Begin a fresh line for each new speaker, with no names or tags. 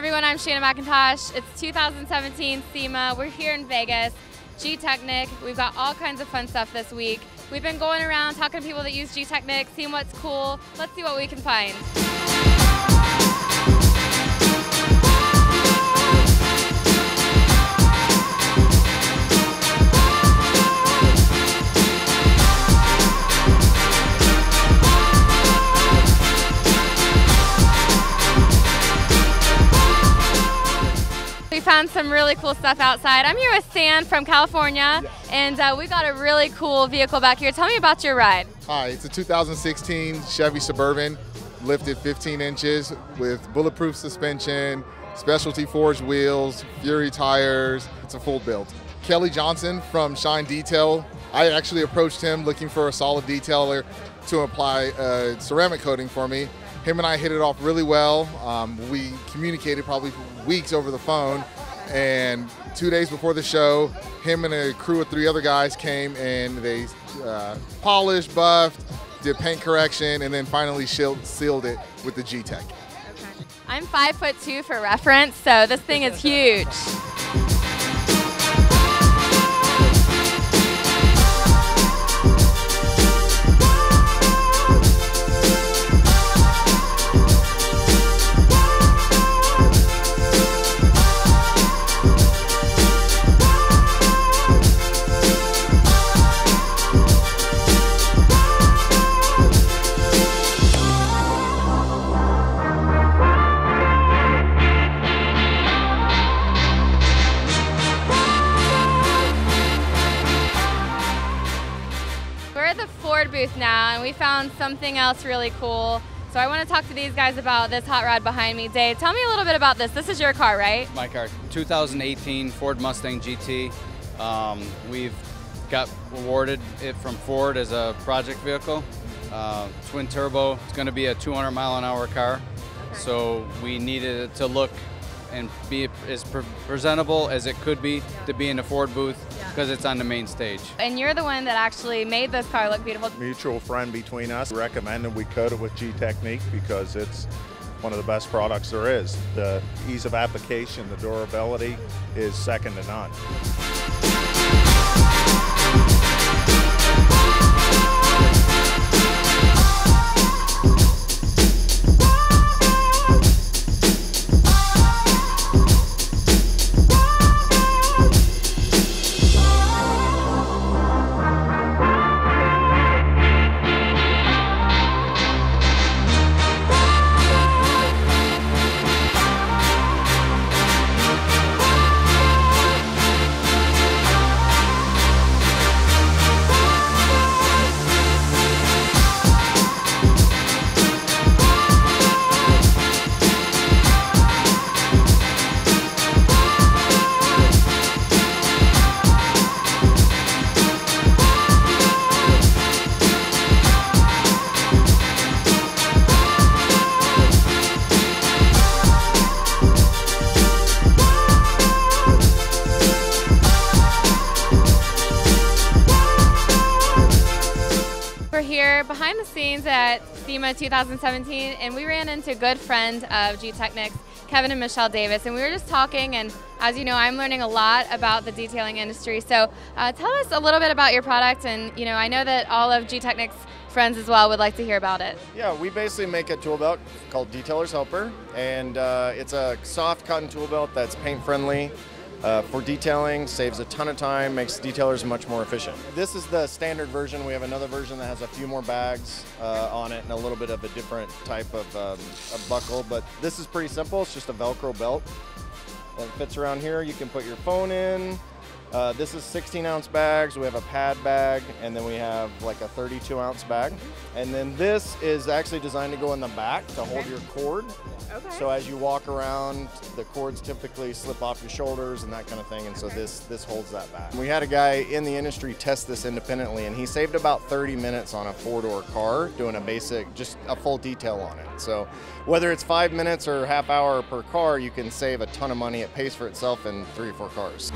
everyone, I'm Shannon McIntosh. It's 2017 SEMA. We're here in Vegas, Gtechniq. We've got all kinds of fun stuff this week. We've been going around talking to people that use Gtechniq, seeing what's cool. Let's see what we can find. We found some really cool stuff outside. I'm here with Stan from California, and we got a really cool vehicle back here. Tell me about your ride.
Hi, it's a 2016 Chevy Suburban, lifted 15 inches with bulletproof suspension, specialty forged wheels, Fury tires. It's a full build. Kelly Johnson from Shine Detail. I actually approached him looking for a solid detailer to apply ceramic coating for me. Him and I hit it off really well. We communicated probably for weeks over the phone, and 2 days before the show, him and a crew of 3 other guys came and they polished, buffed, did paint correction, and then finally sealed it with the Gtech.
Okay. I'm 5'2" for reference, so this thing is huge. We're at the Ford booth now, and we found something else really cool. So I want to talk to these guys about this hot rod behind me. Dave, tell me a little bit about this. This is your car, right?
My car, 2018 Ford Mustang GT. We've got awarded it from Ford as a project vehicle. Twin turbo. It's going to be a 200-mile-an-hour car. Okay. So we needed it to look and be as presentable as it could be to be in the Ford booth because it's on the main stage.
And you're the one that actually made this car look beautiful.
Mutual friend between us recommended we coat it with Gtechniq because it's one of the best products there is. The ease of application, the durability is second to none.
Here behind the scenes at SEMA 2017, and we ran into a good friend of Gtechniq, Kevin and Michelle Davis, and we were just talking, and as you know, I'm learning a lot about the detailing industry. So tell us a little bit about your product, and I know that all of Gtechniq's friends as well would like to hear about it.
Yeah, we basically make a tool belt called Detailer's Helper, and it's a soft cotton tool belt that's paint friendly. For detailing, saves a ton of time, makes detailers much more efficient. This is the standard version. We have another version that has a few more bags on it and a little bit of a different type of buckle, but this is pretty simple. It's just a Velcro belt. It fits around here. You can put your phone in. This is 16-ounce bags. We have a pad bag, and then we have like a 32-ounce bag. And then this is actually designed to go in the back to hold your cord. Okay. So as you walk around, the cords typically slip off your shoulders and that kind of thing, and so this holds that back. We had a guy in the industry test this independently, and he saved about 30 minutes on a 4-door car doing just a full detail on it. So whether it's 5 minutes or half hour per car, you can save a ton of money. It pays for itself in 3 or 4 cars.